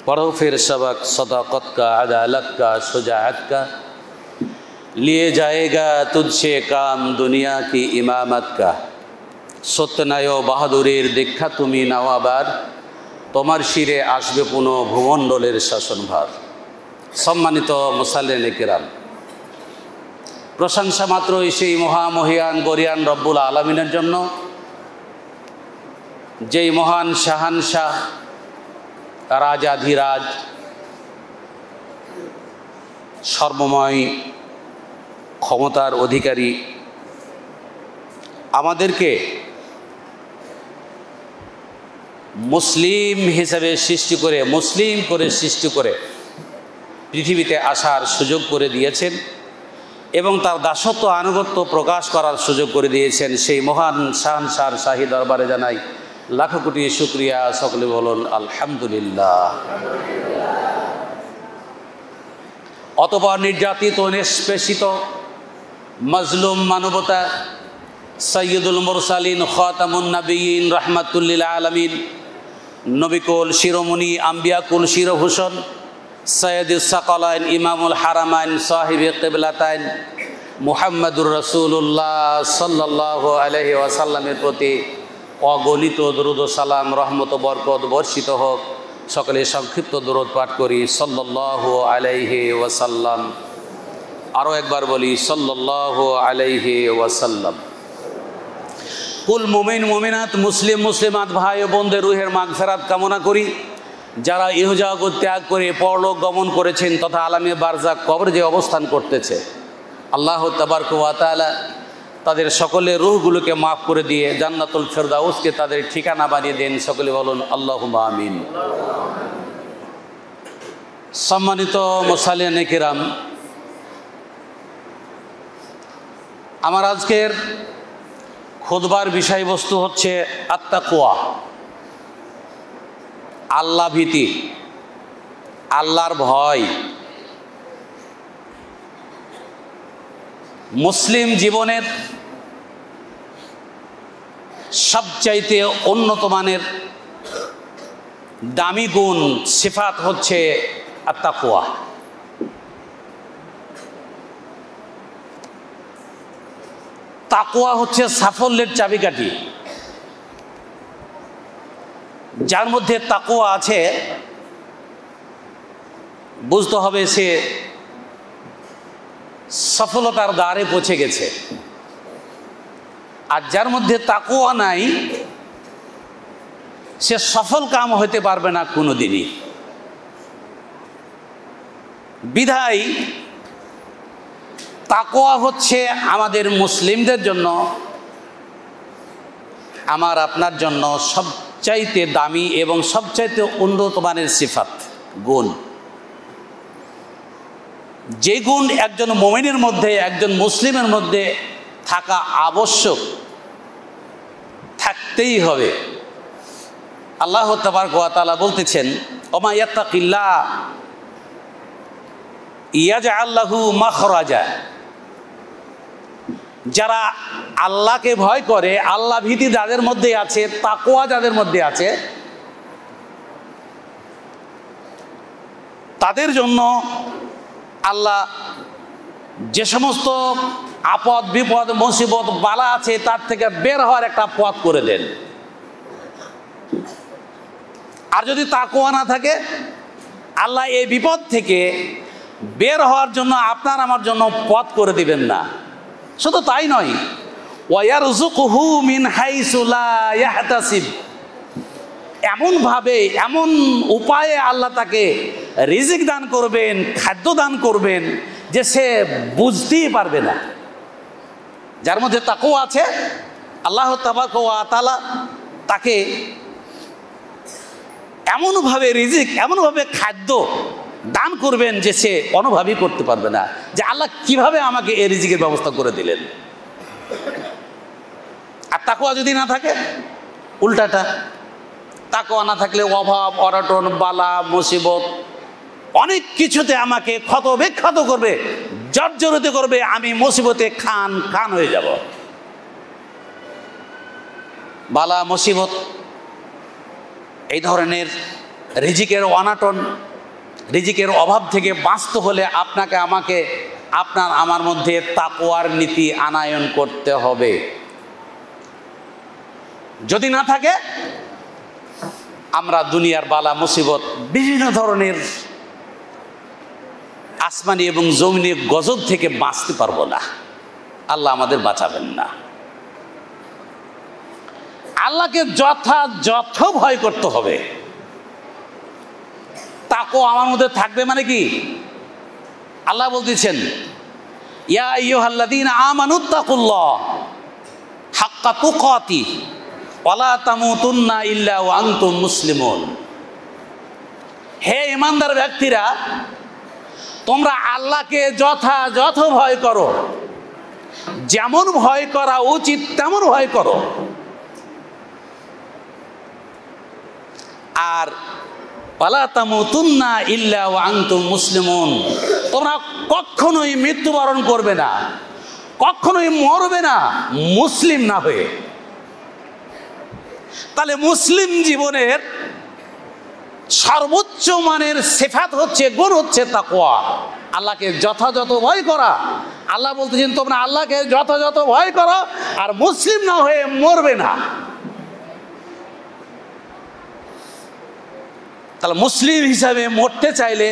पढ़ो फिर सबक सदाकत का, अदालत का, शुजाअत का, लिए जाएगा तुझसे काम दुनिया की इमामत का। सत्यनाय বাহাদুরের দীক্ষা তুমি নাওয়াবার, তোমার শিরে আসবে পুনঃ ভূমণ্ডলের শাসনভার। সম্মানিত মুসাল্লিন কিরাম, প্রশংসা মাত্রই সেই মহামহিয়ান গরিয়ান রব্বুল আলামিনের জন্য, যেই মহান শাহানশাহ রাজাধিরাজ সর্বময় ক্ষমতার অধিকারী আমাদেরকে মুসলিম হিসেবে সৃষ্টি করে, মুসলিম করে সৃষ্টি করে পৃথিবীতে আসার সুযোগ করে দিয়েছেন এবং তার দাসত্ব আনুগত্য প্রকাশ করার সুযোগ করে দিয়েছেন। সেই মহান শাহানশাহ শাহী দরবারে জানাই লাখো কোটি শুকরিয়া। সকলে বলুন আলহামদুলিল্লাহ। অতঃপর নির্যাতিত, নিষ্পেষিত, মজলুম মানবতা সৈয়দুল মুরসালিন, খাতামুন নবিয়্যিন, রাহমাতুল লিল আলামিন, নবিকুল শিরোমণি, আম্বিয়াকুল শিরোভূষণ, সৈয়দুস সাকালাইন, ইমামুল হারামাইন, সাহিবে কিবলাতাইন মুহাম্মাদুর রাসূলুল্লাহ সাল্লাল্লাহু আলাইহি ওয়াসাল্লামের প্রতি অগণিত দরুদ ও সালাম, রহমত ও বরকত বর্ষিত হোক। সকলে সংক্ষিপ্ত দরুদ পাঠ করি, সাল্লাল্লাহু আলাইহি ওয়াসাল্লাম। আরও একবার বলি, সাল্লাল্লাহু আলাইহি ওয়াসাল্লাম। কুল মুমিন মুমিনাত, মুসলিম মুসলিমাত ভাই ও বোনদের রুহের মাগফিরাত কামনা করি। যারা ইহজগৎ ত্যাগ করে পরলোক গমন করেছেন তথা আলামে বারজাক কবরে যে অবস্থান করতেছে, আল্লাহ তাবারক ওয়া তাআলা তাদের সকলের রূহগুলোকে মাফ করে দিয়ে জান্নাতুল ফেরদাউসকে তাদের ঠিকানা বানিয়ে দেন। সকলে বলুন আল্লাহুম্মা আমিন। সম্মানিত মুসাল্লিন কিরাম, আমার আজকের খুতবার বিষয়বস্তু হচ্ছে আত্তাকওয়া, আল্লাহ ভীতি, আল্লাহর ভয়। মুসলিম জীবনের সবচাইতে উন্নত মানের দামি গুণ, সিফাত হচ্ছে আত্তাকওয়া। তাকওয়া হচ্ছে সাফল্যের চাবিকাঠি। যার মধ্যে তাকওয়া আছে বুঝতে হবে সে সফলতার দ্বারে পৌঁছে গেছে। আর যার মধ্যে তাকওয়া নাই সে সফল কাম হতে পারবে না কোনোদিনই। বিধায় তাকওয়া হচ্ছে আমাদের মুসলিমদের জন্য, আমার আপনার জন্য সবচাইতে দামি এবং সবচাইতে উন্নত মানের সিফাত, গুণ। যে গুণ একজন মুমিনের মধ্যে, একজন মুসলিমের মধ্যে থাকা আবশ্যক, থাকতেই হবে। আল্লাহ তাবারক ওয়া তাআলা বলতেছেন, ওমা ইয়াত্তাকিল্লাহ ইয়াজআল লাহু মাখরাজা। যারা আল্লাহকে ভয় করে, আল্লাহ ভীতি যাদের মধ্যে আছে, তাকওয়া যাদের মধ্যে আছে, তাদের জন্য আল্লাহ যে সমস্ত আপদ বিপদ মুসিবত বালা আছে তার থেকে বের হওয়ার একটা পথ করে দেন। আর যদি তাকওয়া না থাকে, আল্লাহ এই বিপদ থেকে বের হওয়ার জন্য আপনার আমার জন্য পথ করে দিবেন না। শুধু তাই নয়, ওয়ারযুকুহু মিন হাইসু লা ইয়াহতাসিব। এমনভাবে, এমন উপায়ে আল্লাহ তাকে রিজিক দান করবেন, খাদ্য দান করবেন যে সে বুঝতেই পারবে না। যার মধ্যে তাকওয়া আছে, আল্লাহ তাবারক ওয়া তাআলা তাকে এমনভাবে রিজিক, এমনভাবে খাদ্য দান করবেন যে সে অনুভবই করতে পারবে না যে আল্লাহ কিভাবে আমাকে এই রিজিকের ব্যবস্থা করে দিলেন। আর তাকওয়া যদি না থাকে, উল্টাটা, তাকওয়া না থাকলে অভাব, অনটন, বালা, মুসিবত অনেক কিছুতে আমাকে ক্ষত বিক্ষত করবে, জর্জরিত করবে, আমি মুসিবতে খান খান হয়ে যাব। বালা মুসিবত এই ধরনের রিজিকের অনাটন, রিজিকের অভাব থেকে বাঁচতে হলে আপনাকে আমাকে, আপনার আমার মধ্যে তাকওয়ার নীতি আনায়ন করতে হবে। যদি না থাকে আমরা দুনিয়ার বালা মুসিবত, বিভিন্ন ধরনের আসমানি এবং জমিনি গজব থেকে বাঁচতে পারবো না। আল্লাহ আমাদের বাঁচাবেন না। আল্লাহকে যথাযথ ভয় করতে হবে। তাকওয়া আমার মধ্যে থাকবে মানে কি? আল্লাহ বলতেছেন, ইয়া আইয়ুহাল্লাযীনা আমানুত্তাকুল্লাহ হাক্কা তুকাতিহ ওয়া লা তামুতুন্না ইল্লা ওয়া আনতুম মুসলিমুন। হে ঈমানদার ব্যক্তিরা, তোমরা আল্লাহকে যথাযথ ভয় করো, যেমন ভয় করা উচিত তেমন ভয় করো। আর ওয়ালা তামুতুন্না ইল্লা ওয়া আনতুম মুসলিমুন, তোমরা কখনোই মৃত্যুবরণ করবে না, কখনোই মরবে না মুসলিম না হয়ে। তাহলে মুসলিম জীবনের সর্বোচ্চ মানের সিফাত হচ্ছে, গুণ হচ্ছে তাকওয়া, আল্লাহকে যথাযথ ভয় করা। আল্লাহ বলতেছেন তোমরা আল্লাহকে যথাযথ ভয় করো আর মুসলিম না হয়ে মরবে না। তাহলে মুসলিম হিসাবে মরতে চাইলে,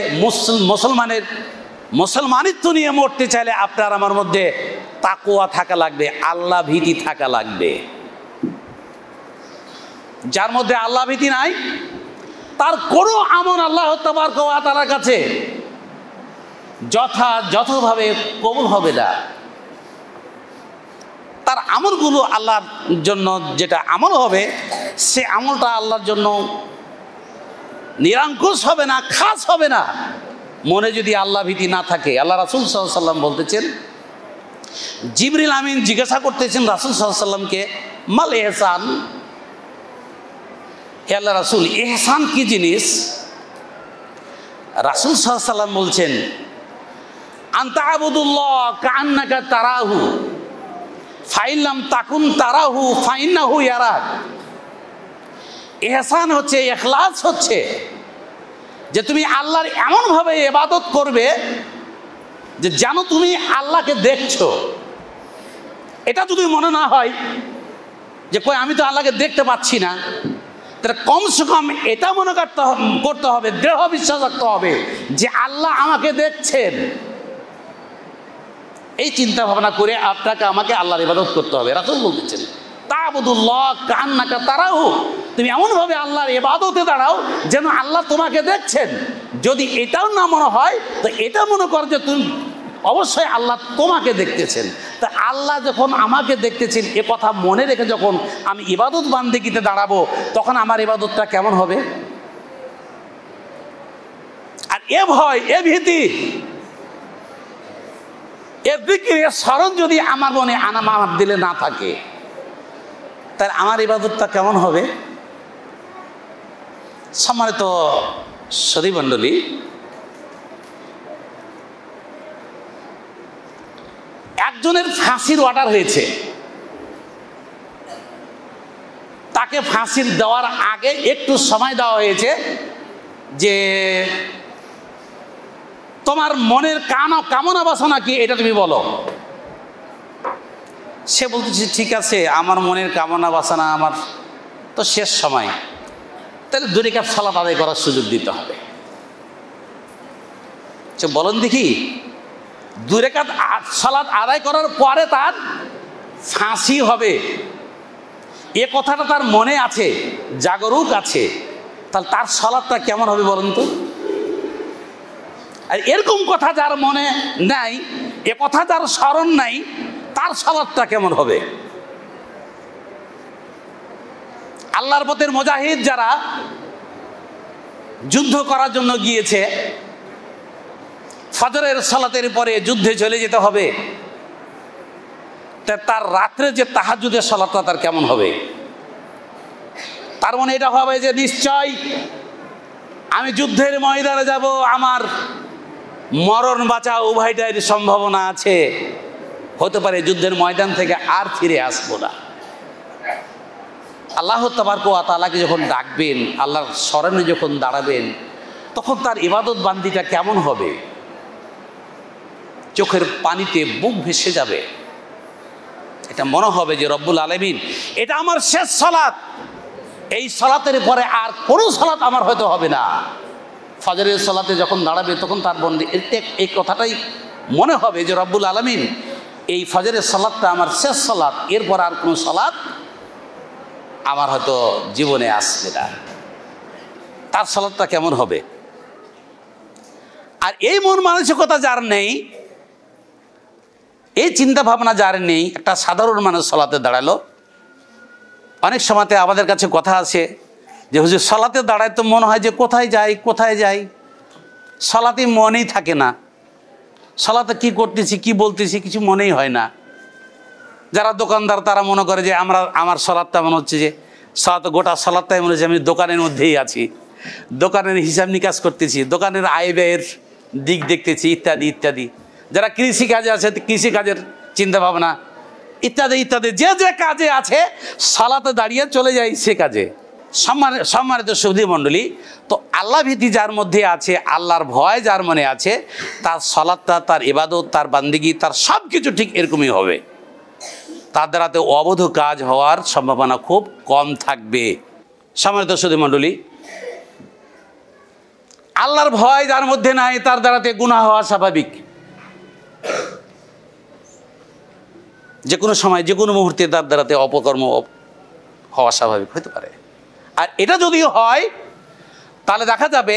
মুসলমানিত্ব নিয়ে মরতে চাইলে আপনার আমার মধ্যে তাকওয়া থাকা লাগবে, আল্লাহ ভীতি থাকা লাগবে। যার মধ্যে আল্লাহ ভীতি নাই তার কোনো আমল আল্লাহ তাবারক ওয়া তাআলার কাছে যথাযথভাবে কবুল হবে না। তার আমলগুলো আল্লাহর জন্য যেটা আমল হবে, সে আমলটা আল্লাহর জন্য নিরঙ্কুশ হবে না, খাস হবে না, মনে যদি আল্লাহ ভীতি না থাকে। আল্লাহ রাসূল সাল্লাল্লাহু আলাইহি ওয়াসাল্লাম বলতেছেন, জিবরিল আমিন জিজ্ঞাসা করতেছেন রাসূল সাল্লাল্লাহু আলাইহি ওয়াসাল্লামকে, মাল ইহসান, হে আল্লাহ রাসূল ইহসান কি জিনিস? রাসূল সাল্লাল্লাহু আলাইহি ওয়াসাল্লাম বলছেন, আনতা আবুদুল্লাহ কাআন্নাকা তারাহু ফাইন লাম তাকুন তারাহু ফাইন্নাহু ইয়ারাক। ইহসান হচ্ছে, ইখলাস হচ্ছে যে তুমি আল্লাহর এমনভাবে ইবাদত করবে যে যেন তুমি আল্লাহকে দেখছো। এটা যদি মনে না হয় যে কই আমি তো আল্লাহকে দেখতে পাচ্ছি না, তাহলে কমসে কম এটা মনে করতে হবে, দৃঢ় বিশ্বাস রাখতে হবে যে আল্লাহ আমাকে দেখছেন। এই চিন্তা ভাবনা করে আপনাকে আমাকে আল্লাহর ইবাদত করতে হবে। রাসূল বলতেছেন, তা'বুদুল্লাহ কাআন্নাকা তারাহু, তুমি এমনভাবে আল্লাহর ইবাদতে দাঁড়াও যেন আল্লাহ তোমাকে দেখছেন। যদি এটাও না মনে হয় তো এটা মনে কর যে তুমি অবশ্যই আল্লাহ তোমাকে দেখতেছেন। তা আল্লাহ যখন আমাকে দেখতেছেন এ কথা মনে রেখে যখন আমি ইবাদত বান্দেগিতে দাঁড়াবো, তখন আমার ইবাদতটা কেমন হবে? আর এ ভয়, এ ভীতি, এ জিকির, এ স্মরণ যদি আমার মনে আমার দিলে না থাকে, তাহলে আমার ইবাদতটা কেমন হবে? সম্মানিত সুধীমণ্ডলী, একজনের ফাঁসির অর্ডার হয়েছে, তাকে ফাঁসির দেওয়ার আগে একটু সময় দেওয়া হয়েছে যে তোমার মনের কামনা বাসনা কি এটা তুমি বলো। সে বলতেছে ঠিক আছে, আমার মনের কামনা বাসনা, আমার তো শেষ সময়, তাহলে 2 রাকাত সালাত আদায় করার সুযোগ দিতে হবে। সে বলেন দেখি, 2 রাকাত সালাত আদায় করার পরে তার ফাঁসি হবে, এ কথাটা তার মনে আছে, জাগরুক আছে, তাহলে তার সালাতটা কেমন হবে বলেন তো? আর এরকম কথা যার মনে নাই, এ কথা যার স্মরণ নাই, তার সালাতটা কেমন হবে? আল্লাহর পথের মুজাহিদ যারা যুদ্ধ করার জন্য গিয়েছে, ফজরের সালাতের পরে যুদ্ধে চলে যেতে হবে, তার রাত্রে যে তাহাজ্জুদের সালাতটা তার কেমন হবে? তার মনে এটা হবে যে নিশ্চয় আমি যুদ্ধের ময়দানে যাব, আমার মরণ বাঁচা উভয়টার সম্ভাবনা আছে, হতে পারে যুদ্ধের ময়দান থেকে আর ফিরে আসবো না। আল্লাহ তাবারক ওয়া তাআলাকে যখন ডাকবেন, আল্লাহর স্মরণে যখন দাঁড়াবেন, তখন তার ইবাদত বান্দিটা কেমন হবে? চোখের পানিতে বুক ভেসে যাবে। এটা মনে হবে যে রব্বুল আলামিন, এটা আমার শেষ সালাত, এই সালাতের পরে আর কোনো সালাত আমার হয়তো হবে না। ফজরের সালাতে যখন দাঁড়াবে তখন তার বন্দী এই কথাটাই মনে হবে যে রব্বুল আলামিন, এই ফজরের সালাতটা আমার শেষ সালাত, এরপর আর কোনো সালাত আমার হয়তো জীবনে আসবে না। তার সালাতটা কেমন হবে? আর এই মন মানসিকতা যার নেই, এই চিন্তা ভাবনা যার নেই, একটা সাধারণ মানুষ সালাতে দাঁড়ালো, অনেক সময়তে আমাদের কাছে কথা আছে যে হুজুর সালাতে দাঁড়ায় তো মনে হয় যে কোথায় যাই, সালাতে মনেই থাকে না, সালাতে কি করতেছি কি বলতেছি কিছু মনেই হয় না। যারা দোকানদার তারা মনে করে যে আমার সালাতটা মনে হচ্ছে যে গোটা সালাতটাই মনে হচ্ছে আমি দোকানের মধ্যেই আছি, দোকানের হিসাব নিকাশ করতেছি, দোকানের আয় ব্যয়ের দিক দেখতেছি, ইত্যাদি ইত্যাদি। যারা কৃষিকাজে আছে কৃষিকাজের চিন্তা ভাবনা ইত্যাদি ইত্যাদি, যে যে কাজে আছে সালাতে দাঁড়িয়ে চলে যায় সে কাজে। সম্মানিত সুধী মণ্ডলী, তো আল্লাহ ভীতি যার মধ্যে আছে, আল্লাহর ভয় যার মনে আছে, তার সালাতটা, তার ইবাদত, তার বান্দিগি, তার সব কিছু ঠিক এরকমই হবে। তার দ্বারাতে অবৈধ কাজ হওয়ার সম্ভাবনা খুব কম থাকবে। সম্মানিত সুধী মণ্ডলী, আল্লাহর ভয় যার মধ্যে নাই, তার দ্বারাতে গুনাহ হওয়া স্বাভাবিক। যে কোনো সময় যে কোনো মুহূর্তে তার দ্বারাতে অপকর্ম হওয়া স্বাভাবিক হতে পারে। আর এটা যদি হয় তাহলে দেখা যাবে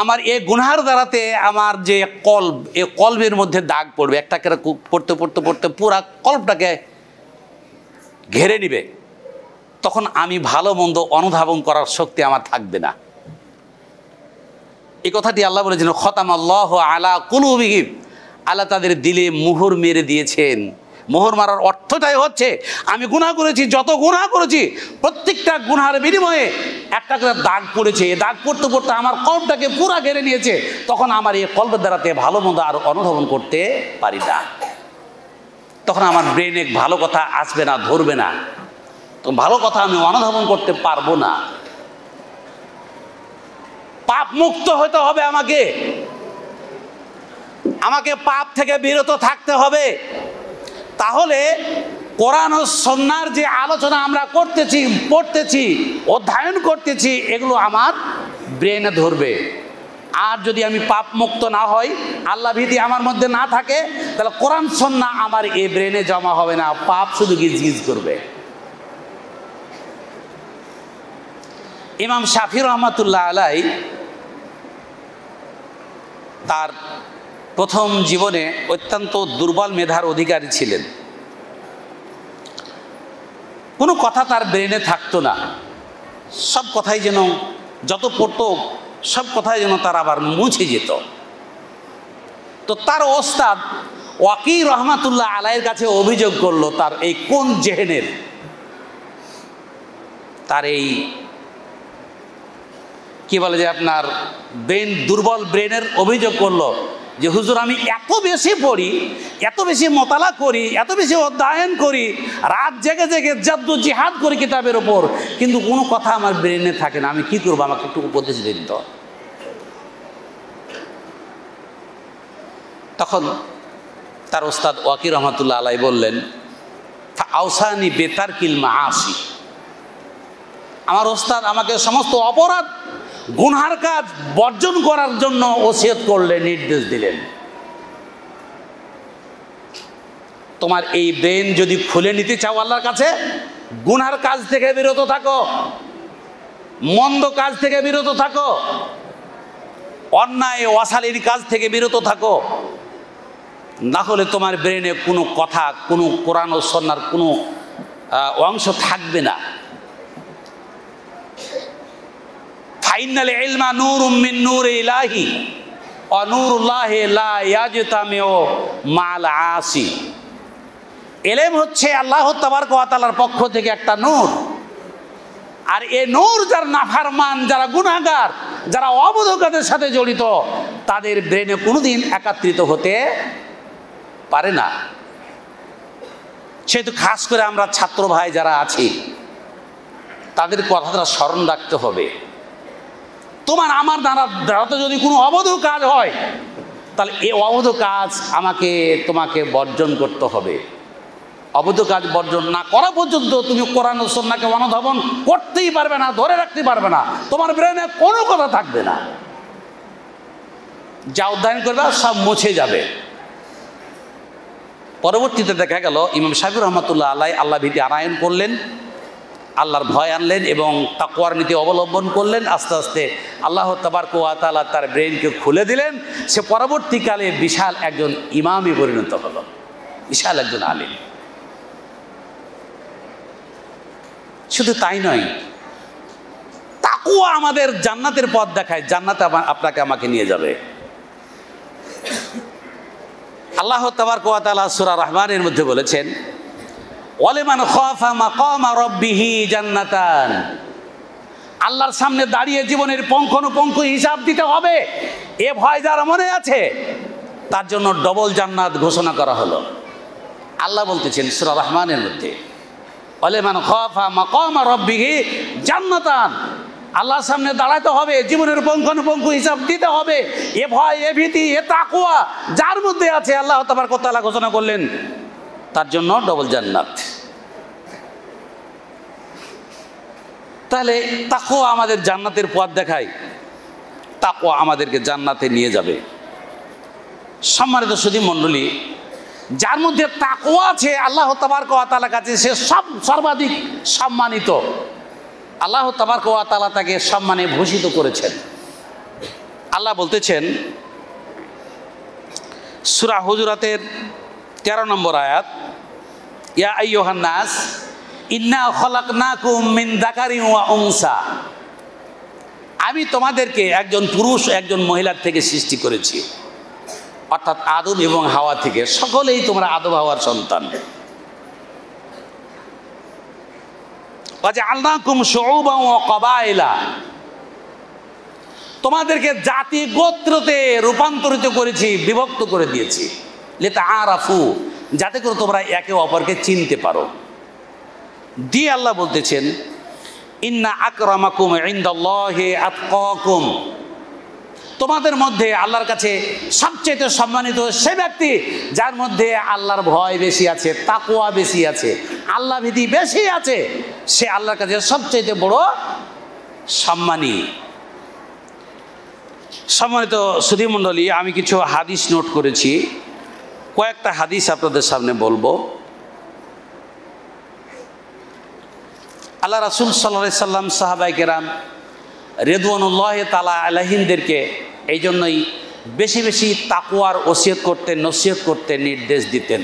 আমার এই গুনাহের দ্বারাতে আমার যে কলব, এই কলবের মধ্যে দাগ পড়বে, একটা করে পড়তে পড়তে পড়তে পুরা কলবটাকে ঘেরে নিবে। তখন আমি ভালো মন্দ অনুধাবন করার শক্তি আমার থাকবে না। এই কথাটি আল্লাহ বলেছেন, খতামাল্লাহু আলা কুলুবিহিম, আল্লাহ তাদের দিলে মোহর মেরে দিয়েছেন। মোহর মারার অর্থটাই হচ্ছে আমি গুনাহ করেছি, যত গুনাহ করেছি প্রত্যেকটা গুনাহের বিনিময়ে একটা করে দাগ পড়েছে। দাগ পড়তে পড়তে আমার কলবটাকে পুরা ঘেরে নিয়েছে। তখন আমার এই কলবের দ্বারাতে ভালো মন্দ আর অনুধাবন করতে পারি না। তখন আমার ব্রেনে ভালো কথা আসবে না, ধরবে না, তো ভালো কথা আমি অনুধাবন করতে পারবো না। পাপ মুক্ত হতে হবে, আমাকে পাপ থেকে বিরত থাকতে হবে। তাহলে কোরআন ও সুন্নাহর যে আলোচনা আমরা করতেছি, পড়তেছি, অধ্যয়ন করতেছি, এগুলো আমার ব্রেনে ধরবে। আর যদি আমি পাপ মুক্ত না হই, আল্লাহ ভীতি আমার মধ্যে না থাকে, তাহলে কোরআন সুন্নাহ আমার এই ব্রেনে জমা হবে না, পাপ শুধু গিজগিজ করবে। ইমাম শাফি রহমাতুল্লাহ আলাইহি তার প্রথম জীবনে অত্যন্ত দুর্বল মেধার অধিকারী ছিলেন। কোনো কথা তার ব্রেনে থাকতো না, সব কথাই যেন যত পড়তো সব কথাই যেন তার আবার মুছে যেত। তো তার ওস্তাদ ওয়াকি রহমাতুল্লাহ আলাইহির কাছে অভিযোগ করলো তার এই কোন জেহেনের, তার এই কি বলে যে আপনার ব্রেন, দুর্বল ব্রেনের অভিযোগ করলো যে হুজুর আমি এত বেশি পড়ি, এত বেশি মোতালা করি, এত বেশি অধ্যয়ন করি, রাত জেগে জেগে জাদ্দু জিহাদ করি কিতাবের ওপর, কিন্তু কোনো কথা আমার ব্রেনে থাকে না, আমি কি করবো, আমাকে একটু উপদেশ দিন তো। তখন তার ওস্তাদ ওয়াকি রহমাতুল্লাহ আলাইহি বললেন, আওসানি বেতারকিল মাআসি, আমার ওস্তাদ আমাকে সমস্ত অপরাধ গুনহার কাজ বর্জন করার জন্য ওসিয়ত করলেন, নির্দেশ দিলেন। তোমার এই ব্রেন যদি খুলে নিতে চাও আল্লাহর কাছে, গুনহার কাজ থেকে বিরত থাকো, মন্দ কাজ থেকে বিরত থাকো, অন্যায় অশালীন কাজ থেকে বিরত থাকো। না হলে তোমার ব্রেনে কোনো কথা, কোনো কোরআন ও সুন্নাহর কোনো অংশ থাকবে না। ফাইনাল ইলমা নূরুম মিন নূরি ইলাহি ওয়া নূরুল্লাহি লা ইয়াজতামিউ মাল আসি। ইলম হচ্ছে আল্লাহ তাবারক ওয়া তাআলার পক্ষ থেকে একটা নূর, আর এই নূর যার নাফরমান, যারা গুনাহগার, যারা অবৈধ কাজের সাথে জড়িত, তাদের ব্রেনে কোনোদিন একত্রিত হতে পারে না। সেহেতু খাস করে আমরা ছাত্র ভাই যারা আছি, তাদের কথাটা স্মরণ রাখতে হবে। তোমার আমার দ্বারাতে যদি কোনো অবৈধ কাজ হয়, তাহলে এই অবৈধ কাজ তোমাকে বর্জন করতে হবে। অবৈধ কাজ বর্জন না করা পর্যন্ত তুমি কোরআন ও সুন্নাহকে অনুধাবন করতেই পারবে না, ধরে রাখতে পারবে না, তোমার ব্রেনে কোনো কথা থাকবে না। যা অধ্যয়ন করবে সব মুছে যাবে। পরবর্তীতে দেখা গেল ইমাম শাফিঈ রহমাতুল্লাহ আলাইহি আল্লাহ ভীতি আনায়ন করলেন, আল্লাহর ভয় আনলেন এবং তাকওয়ার নীতি অবলম্বন করলেন। আস্তে আস্তে আল্লাহ তাবারক ওয়া তাআলা তার ব্রেনকে খুলে দিলেন। সে পরবর্তীকালে বিশাল একজন ইমামে পরিণত হলো, বিশাল একজন আলিম। শুধু তাই নয়, তাকওয়া আমাদের জান্নাতের পথ দেখায়, জান্নাতে আপনাকে আমাকে নিয়ে যাবে। আল্লাহ তাবারক ওয়া তাআলা সূরা রহমানের মধ্যে বলেছেন, ওয়ালিমান খাফা মাকামা রাব্বিহি জান্নাতান। আল্লাহর সামনে দাঁড়িয়ে জীবনের পুঙ্খানুপুঙ্খ হিসাব দিতে হবে, এ ভয় যার মনে আছে তার জন্য ডবল জান্নাত ঘোষণা করা হলো। আল্লাহ বলতেছেন সূরা রহমানের মধ্যে, ওয়ালিমান খাফা মাকামা রাব্বিহি জান্নাতান। আল্লাহর সামনে দাঁড়াতে হবে, জীবনের পুঙ্খানুপুঙ্খ হিসাব দিতে হবে, এ ভয়, এ ভীতি, এ তাকওয়া যার মধ্যে আছে আল্লাহ তাবারক ওয়া তাআলা ঘোষণা করলেন তার জন্য ডবল জান্নাত। তাহলে তাকওয়া আমাদের জান্নাতের পথ দেখায়, তাকওয়া আমাদেরকে জান্নাতে নিয়ে যাবে। সম্মানিত সুধী মণ্ডলী, যার মধ্যে তাকওয়া আছে আল্লাহ তাবারক ওয়া তাআলার কাছে সে সর্বাধিক সম্মানিত। আল্লাহ তাবারক ওয়া তাআলা তাকে সম্মানে ভূষিত করেছেন। আল্লাহ বলতেছেন সূরা হুজুরাতের 13 নম্বর আয়াত, ইয়া আইয়ুহান নাস ইন্না খলাকনাকুম মিন যাকারিন ওয়া উনসা। আমি তোমাদেরকে একজন পুরুষ একজন মহিলার থেকে সৃষ্টি করেছি, অর্থাৎ আদম এবং হাওয়া থেকে। সকলেই তোমরা আদম হাওয়ার সন্তান। ওয়াজআলনাকুম শুউবান ওয়া ক্বাবাইলা, তোমাদেরকে জাতি গোত্রতে রূপান্তরিত করেছি, বিভক্ত করে দিয়েছি। লিতাআরাফু, যাতে করে তোমরা একে অপরকে চিনতে পারো। দিয়ে আল্লাহ বলতেছেন, ইন্না আকরামাকুম ইনদাল্লাহি আতকাকুম। তোমাদের মধ্যে আল্লাহর কাছে সবচেয়ে সম্মানিত সে ব্যক্তি যার মধ্যে আল্লাহর ভয় বেশি আছে, তাকওয়া বেশি আছে, আল্লাহ ভীতি বেশি আছে, সে আল্লাহর কাছে সবচেয়ে বড় সম্মানী। সম্মানিত সুধী মণ্ডলী, আমি কিছু হাদিস নোট করেছি, কয়েকটা হাদিস আপনাদের সামনে বলবো। আল্লাহ রাসূল সাল্লাল্লাহু আলাইহি সাল্লাম সাহাবায়ে কেরাম রিদওয়ানুল্লাহি তাআলা আলাইহিমদেরকে এই জন্যই বেশি বেশি তাকওয়ার ওসিয়ত করতেন, নসিহত করতেন, নির্দেশ দিতেন।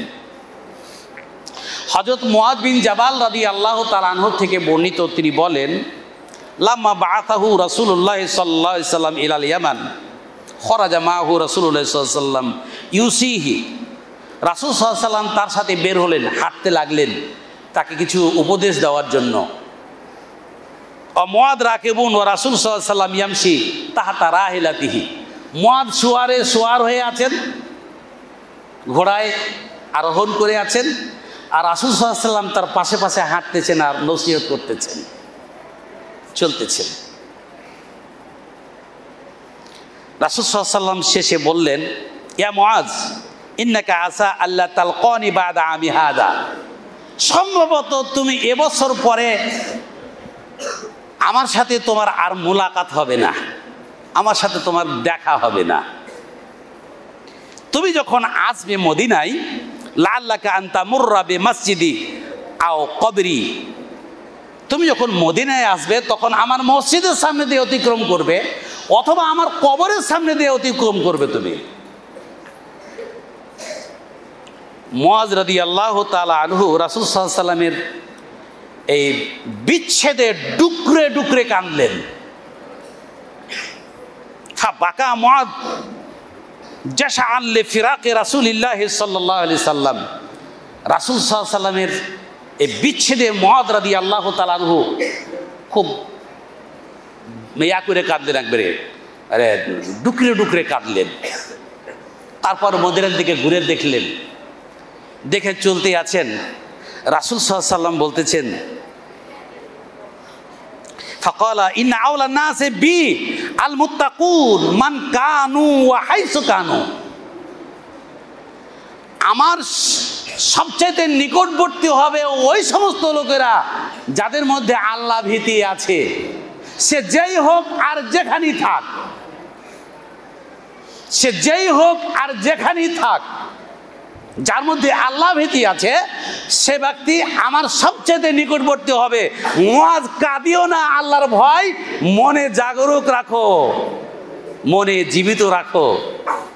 হযরত মুআয বিন জাবাল রাদিয়াল্লাহু তাআলা আনহু থেকে বর্ণিত, তিনি বলেন, লাম্মা বাআতাহু রাসূলুল্লাহ সাল্লাল্লাহু আলাইহি সাল্লাম ইলাল ইয়ামান খরাজা মাহু রাসূলুল্লাহ সাল্লাল্লাহু আলাইহি সাল্লাম ইউসিহি। রাসূল সাল্লাল্লাহু আলাইহি সাল্লাম তার সাথে বের হলেন, হাঁটতে লাগলেন তাকে কিছু উপদেশ দেওয়ার জন্য। মুআয রাকিবুন ওয়া রাসূল সাল্লাল্লাহু আলাইহি সাল্লাম ইয়ামশি তাহতা রাহিলাতিহি। মুআয সোয়ার হয়ে আছেন, ঘোড়ায় আরোহণ করে আছেন, আর রাসূল সাল্লাল্লাহু আলাইহি সাল্লাম তার পাশে পাশে হাঁটতেছেন আর নসিহত করতেছেন, চলতেছেন। রাসূল সাল্লাল্লাহু আলাইহি সাল্লাম শেষে বললেন, ইয়া মুআয ইন্নাকা আসা আল্লাহ তালকানি বাদা আমি হাদা। সম্ভবত তুমি এবছর পরে আমার সাথে তোমার আর মুলাকাত হবে না, আমার সাথে তোমার দেখা হবে না। তুমি যখন আসবে মদিনায়, লাআল্লাকা আন তামুররা বিমাসজিদি আও কবরি, তুমি যখন মদিনায় আসবে তখন আমার মসজিদের সামনে দিয়ে অতিক্রম করবে অথবা আমার কবরের সামনে দিয়ে অতিক্রম করবে তুমি। মুআয রাদিয়াল্লাহু তাআলা আনহু রাসূল সাল্লাল্লাহু আলাইহি সাল্লামের এই বিচ্ছেদে ডুকরে ডুকরে কাঁদলেন। বাকা মুআয জাশআন লিফিরাকি রাসূলিল্লাহ সাল্লাল্লাহু আলাইহি সাল্লাম। রাসূল সাল্লাল্লাহু আলাইহি সাল্লামের এই বিচ্ছেদে মুআয রাদিয়াল্লাহু তাআলা আনহু খুব মেয়া করে কাঁদলেন, একবারে আরে ডুকরে ডুকরে কাঁদলেন। তারপর মদিনার দিকে ঘুরে দেখলেন, দেখে চলতে আছেন। রাসূল সাল্লাল্লাহু আলাইহি সাল্লাম বলতেছেন, ফাকালা ইন্না আওলা নাসি বি আল মুত্তাকুন মান কানু ওয়া হাইসু কানু, আমার সবচেয়ে নিকটবর্তী হবে ওই সমস্ত লোকেরা যাদের মধ্যে আল্লাহ ভীতি আছে, সে যেই হোক আর যেখানেই থাক, সে যেই হোক আর যেখানেই থাক, যার মধ্যে আল্লাহ ভীতি আছে সে ব্যক্তি আমার সবচেয়ে নিকটবর্তী হবে। মুআজ কাঁদিও না, আল্লাহর ভয় মনে জাগরুক রাখো, মনে জীবিত রাখো,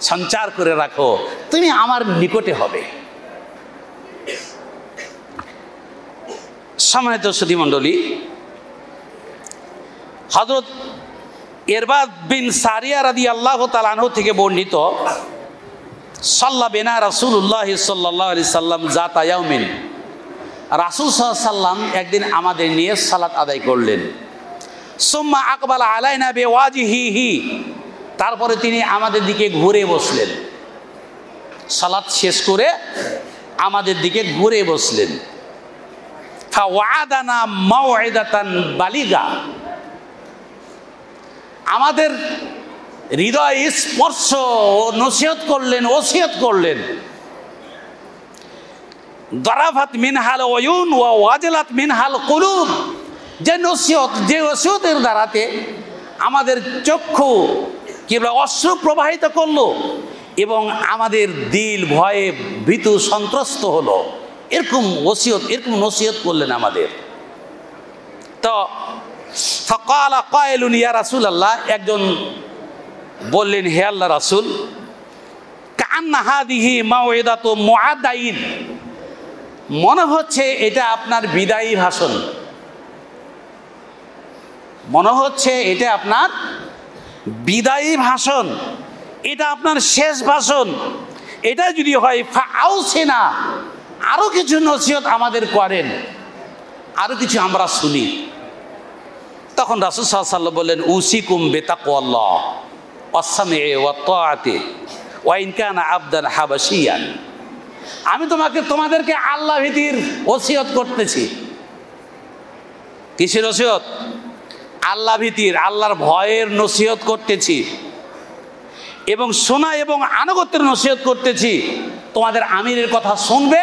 সঞ্চার করে রাখো, তুমি আমার নিকটে হবে। সম্মানিত সুধীমণ্ডলী, হযরত ইরবাদ বিন সারিয়া রাদিয়াল্লাহু তাআলা আনহু থেকে বর্ণিত, সাল্লা বিনা রাসূলুল্লাহ সাল্লাল্লাহু আলাইহি সাল্লাম যাতা ইয়াউমিন, রাসূল সাল্লাল্লাহু আলাইহি সাল্লাম একদিন আমাদের নিয়ে সালাত আদায় করলেন। সুম্মা আকবালা আলাইনা বিওয়াজিহিহি, তারপরে তিনি আমাদের দিকে ঘুরে বসলেন, সালাত শেষ করে আমাদের দিকে ঘুরে বসলেন। ফাওয়াদানা মাউইদাতান বালিগা, আমাদের হৃদয় স্পর্শ নসিহত করলেন, ওসিয়ত করলেন। দারাফাত মিনহাল ওয়ুন ওয়া ওয়াজলাত মিনহাল কুলুব, যে নসিহত, যে ওসিয়তের দ্বারাতে আমাদের চক্ষু কিংবা অশ্রু প্রবাহিত করলো এবং আমাদের দিল ভয়ে ভীতু সন্ত্রস্ত হলো, এরকম ওসিয়ত, এরকম নসিহত করলেন আমাদের। তো ফাকালা কায়লুন ইয়া রাসূলুল্লাহ, একজন বললেন, হে আল্লাহ রাসূল, কান্না হাদিহি মাউইদাতু মুআদ্দাইন, মনে হচ্ছে এটা আপনার বিদায়ী ভাষণ, মনে হচ্ছে এটা আপনার বিদায়ী ভাষণ, এটা আপনার শেষ ভাষণ। এটা যদি হয় ফাআউসিনা, আরো কিছু নসিহত আমাদের করেন, আরো কিছু আমরা শুনি। তখন রাসূল সাল্লাল্লাহু আলাইহি ওয়াসাল্লাম বললেন, উসিকুম বিতাকওয়াল্লাহ ওয়াস-সামঈ ওয়াত-তাআতি ওয়া ইন কানা আবদান হাবাশিয়ান, আমি তোমাদেরকে আল্লাহ ভীতির ওসিয়ত করতেছি। কিসের ওসিয়ত? আল্লাহ ভীতির, আল্লাহর ভয়ের নসিহত করতেছি এবং শোনা এবং আনুগত্যের নসিহত করতেছি। তোমাদের আমিরের কথা শুনবে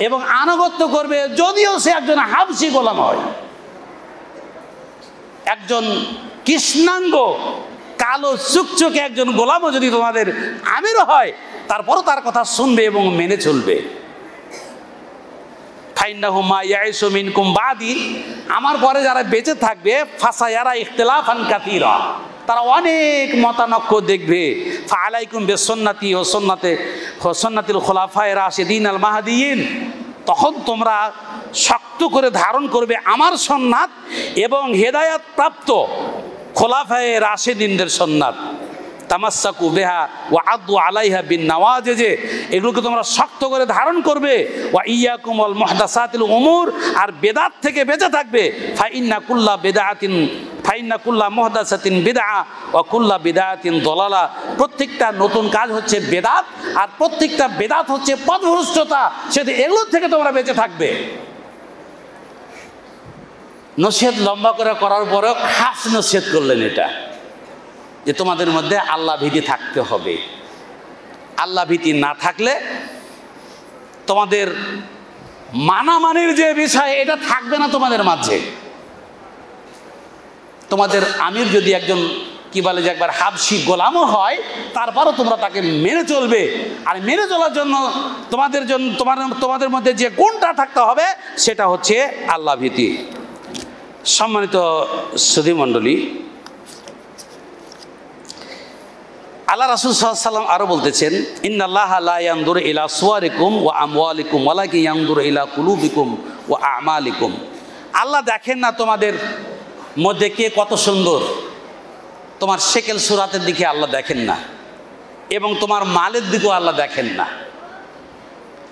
এবং আনুগত্য করবে, যদিও সে একজন হাবশী গোলাম হয়, একজন কৃষ্ণাঙ্গ কালো চুকচুকে একজন গোলামও যদি তোমাদের আমির হয়, তারপরও তার কথা শুনবে এবং মেনে চলবে। ফাইন্নাহু মা ইয়াইসু মিনকুম বাদি, আমার পরে যারা বেঁচে থাকবে, ফাসায়ারা ইখতিলাফান কাসীরা, তারা অনেক মতানক্য দেখবে। ফাআলাইকুম বিসুন্নতি ওয়া সুন্নাতিল খুলাফায়ে রাশিদিন আল মাহদিয়িন, তখন তোমরা শক্ত করে ধারণ করবে আমার সুন্নাত এবং হেদায়েত প্রাপ্ত খোলাফায়ে রাশিদিনদের সুন্নাত। তামাসসাকু বিহা ওয়া আদু আলাইহা বিন নওয়াজিজ, এগুলোকে তোমরা শক্ত করে ধারণ করবে। ওয়া ইয়াকুম ওয়াল মুহদাসাতিল উমুর, আর বেদাত থেকে বেঁচে থাকবে। ফাইন্না কুল্লা মুহদাসাতিন বিদআ ওয়া কুল্লা বিদআতিন দালালা, প্রত্যেকটা নতুন কাজ হচ্ছে বেদাত, আর প্রত্যেকটা বেদাত হচ্ছে পথভ্রষ্টতা, সেটা এগুলো থেকে তোমরা বেঁচে থাকবে। নসিহত লম্বা করে করার পরেও খাস নসিহত করলেন এটা, যে তোমাদের মধ্যে আল্লাহ ভীতি থাকতে হবে। আল্লাহ ভীতি না থাকলে তোমাদের মানামানির যে বিষয়, এটা থাকবে না তোমাদের মাঝে। তোমাদের আমির যদি একজন কি বলে যে একবার হাবশী গোলামও হয়, তারপরও তোমরা তাকে মেনে চলবে। আর মেনে চলার জন্য তোমাদের মধ্যে যে গুণটা থাকতে হবে, সেটা হচ্ছে আল্লাহ ভীতি। সম্মানিত সুধীমণ্ডলী, আল্লাহ রাসূল সাল্লাল্লাহু আলাইহি ওয়াসাল্লাম আরো বলতেছেন, ইন্নাল্লাহা লা ইয়ানজুরু ইলা সুওয়ারিকুম ওয়া আমওয়ালিকুম ওয়ালাকিন ইয়ানজুরু ইলা কুলুবিকুম ওয়া আমালিকুম, আল্লাহ দেখেন না তোমাদের মধ্যে কে কত সুন্দর, তোমার শেকেল সুরাতের দিকে আল্লাহ দেখেন না, এবং তোমার মালের দিকেও আল্লাহ দেখেন না।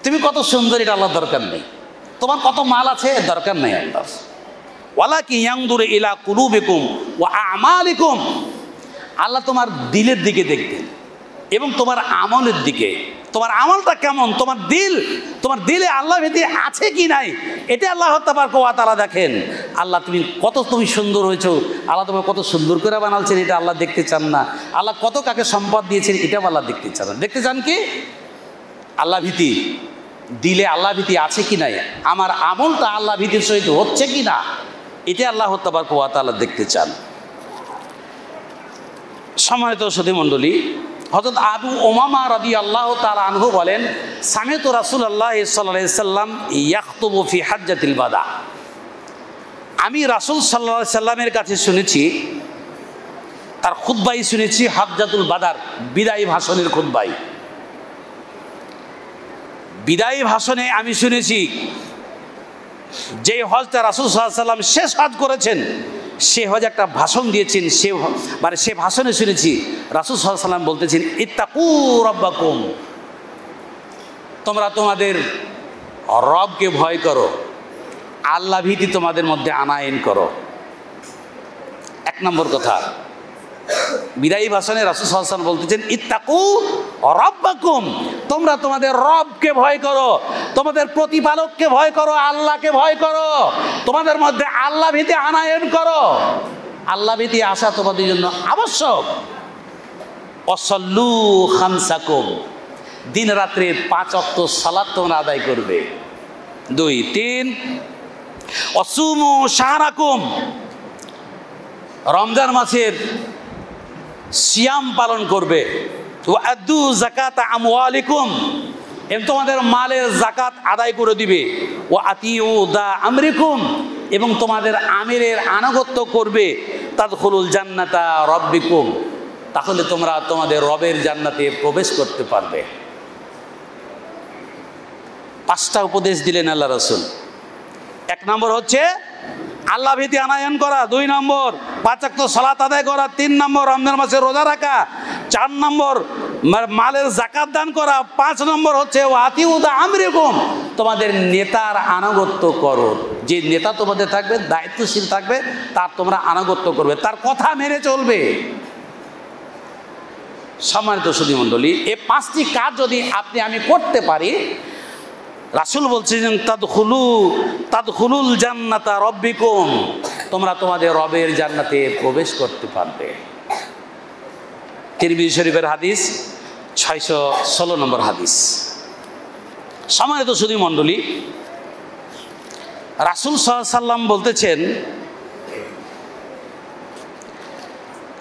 তুমি কত সুন্দর এটা আল্লাহ দরকার নেই, তোমার কত মাল আছে এর দরকার নেই আল্লাহ। ওয়ালাকিন ইয়ানজুরু ইলা কুলুবিকুম ওয়া আমালিকুম, আল্লাহ তোমার দিলের দিকে দেখবেন, এবং তোমার আমলের দিকে। তোমার আমলটা কেমন, তোমার দিলে আল্লাহ ভীতি আছে কি নাই, এটা আল্লাহ তাবারক ওয়া তাআলা দেখেন। আল্লাহ তুমি সুন্দর হয়েছো, আল্লাহ তোমাকে কত সুন্দর করে বানালছেন, এটা আল্লাহ দেখতে চান না। আল্লাহ কত কাকে সম্পদ দিয়েছেন, এটাও আল্লাহ দেখতে চান না। দেখতে চান কি আল্লাহ ভীতি, দিলে আল্লাহ ভীতি আছে কি নাই, আমার আমলটা আল্লাহ ভীতির সহিত হচ্ছে কি না, এটা আল্লাহ তাবারক ওয়া তাআলা দেখতে চান। সম্মানিত সুধী মণ্ডলী, হযরত আবু উমামা রাদিয়াল্লাহু তাআলা আনহু বলেন, সামি'তু রাসূলুল্লাহ সাল্লাল্লাহু আলাইহি সাল্লাম ইয়াখতুবু ফি হাজ্জাতিল বাদা। আমি রাসূল সাল্লাল্লাহু আলাইহি সাল্লামের কাছে শুনেছি, তার খুতবাই শুনেছি হাজ্জাতুল বাদার, বিদায়ী ভাষণের খুতবাই। বিদায়ী ভাষণে আমি শুনেছি যে হজটা রাসূল সাল্লাল্লাহু আলাইহি সাল্লাম শেষ হজ করেছেন, সে হজ একটা ভাষণ দিয়েছেন, সে ভাষণে শুনেছি রাসূল সাল্লাল্লাহু আলাইহি সাল্লাম বলতেছেন, ইত্তাকু রাব্বাকুম, তোমরা তোমাদের রবকে ভয় করো, আল্লাহ ভীতি তোমাদের মধ্যে আনায়ন করো। এক নম্বর কথা, বিদায়ী ভাষণে রাসূল সাল্লাল্লাহু আলাইহি ওয়াসাল্লাম বলতেছেন, ইত্তাকু রাব্বাকুম, তোমরা তোমাদের রবকে ভয় করো, তোমাদের প্রতিপালককে ভয় করো, আল্লাহকে ভয় করো, তোমাদের মধ্যে আল্লাহ ভীতি আনায়ন করো। আল্লাহ ভীতি আসা তোমাদের জন্য আবশ্যক। ওয়াসাল্লু খামসাকুম, দিন রাত্রে 5 ওয়াক্ত সালাত তোমরা আদায় করবে। 2, 3 ওয়াসুমু শাহরাকুম, রমজান মাসের সিয়াম পালন করবে। ওয়াদু যাকাত আমওয়ালিকুম, এবং তোমাদের মালের যাকাত আদায় করে দিবে। ওয়া আতিউ দা আমরিকুম, এবং তোমাদের আমিরের আনুগত্য করবে। তাদখুলুল জান্নাতা রাব্বিকুম, তাহলে তোমরা তোমাদের রবের জান্নাতে প্রবেশ করতে পারবে। 5টা উপদেশ দিলেন আল্লাহ রাসূল। 1 নম্বর হচ্ছে আল্লাহ ভীতি আনায়ন করা, 2 নম্বর 5 ওয়াক্ত সালাত আদায় করা, 3 নম্বর রমজান মাসে রোজা রাখা, 4 নম্বর মালের যাকাত দান করা, 5 নম্বর হচ্ছে ওয়াতিউ দা আমরিকুম, তোমাদের নেতার আনুগত্য করো। যে নেতা তোমাদের থাকবে, দায়িত্বশীল থাকবে, তার তোমরা আনুগত্য করবে, তার কথা মেনে চলবে। সম্মানিত সুধী মণ্ডলী, এই 5টি কাজ যদি আমি করতে পারি, রাসূল বলছেন তাদখুলুল জান্নাতা রাব্বিকুম, তোমরা তোমাদের রবের জান্নাতে প্রবেশ করতে পারবে। তিরমিজি শরীফের হাদিস, 616 নম্বর হাদিস। সম্মানিত সুধী মণ্ডলী, রাসূল সাল্লাল্লাহু আলাইহি সাল্লাম বলতেছেন,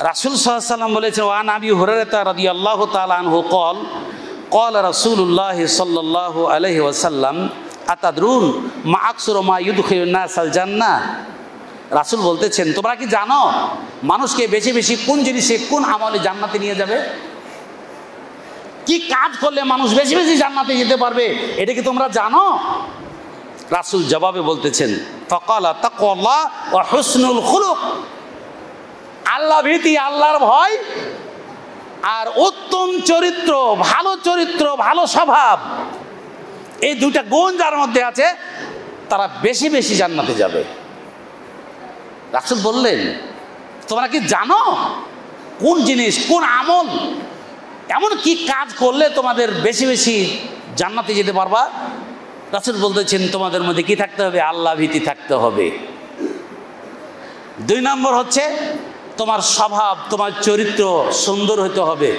রাসূল সাল্লাল্লাহু আলাইহি সাল্লাম বলেছেন, ওয়া আবি হুরায়রা রাদিয়াল্লাহু তাআলা আনহু قال قال رسول الله صلى الله عليه وسلم আতাদরুন মা আকসুরু মা ইউদখিলুন নাসাল জান্নাহ। রাসূল বলতেছেন, তোমরা কি জানো মানুষকে বেশি বেশি কোন জিনিসে, কোন আমলে জান্নাতে নিয়ে যাবে? কি কাজ করলে মানুষ বেশি বেশি জান্নাতে যেতে পারবে, এটা কি তোমরা জানো? রাসূল জবাবে বলতেছেন, ফাকালা তাকওয়াল্লাহ ওয়া হুসনুল খুলুক, আল্লাহ ভীতি, আল্লাহর ভয়, আর উত্তম চরিত্র, ভালো স্বভাব, এই 2টা গুণ যার মধ্যে আছে, তারা বেশি বেশি জান্নাতে যাবে। রাসূল বললেন, তোমরা কি জানো কোন জিনিস, কোন আমল, এমন কি কাজ করলে তোমাদের বেশি বেশি জান্নাতে যেতে পারবা? রাসূল বলতেছেন, তোমাদের মধ্যে কি থাকতে হবে? আল্লাহ ভীতি থাকতে হবে। 2 নম্বর হচ্ছে তোমার স্বভাব, তোমার চরিত্র সুন্দর হতে হবে।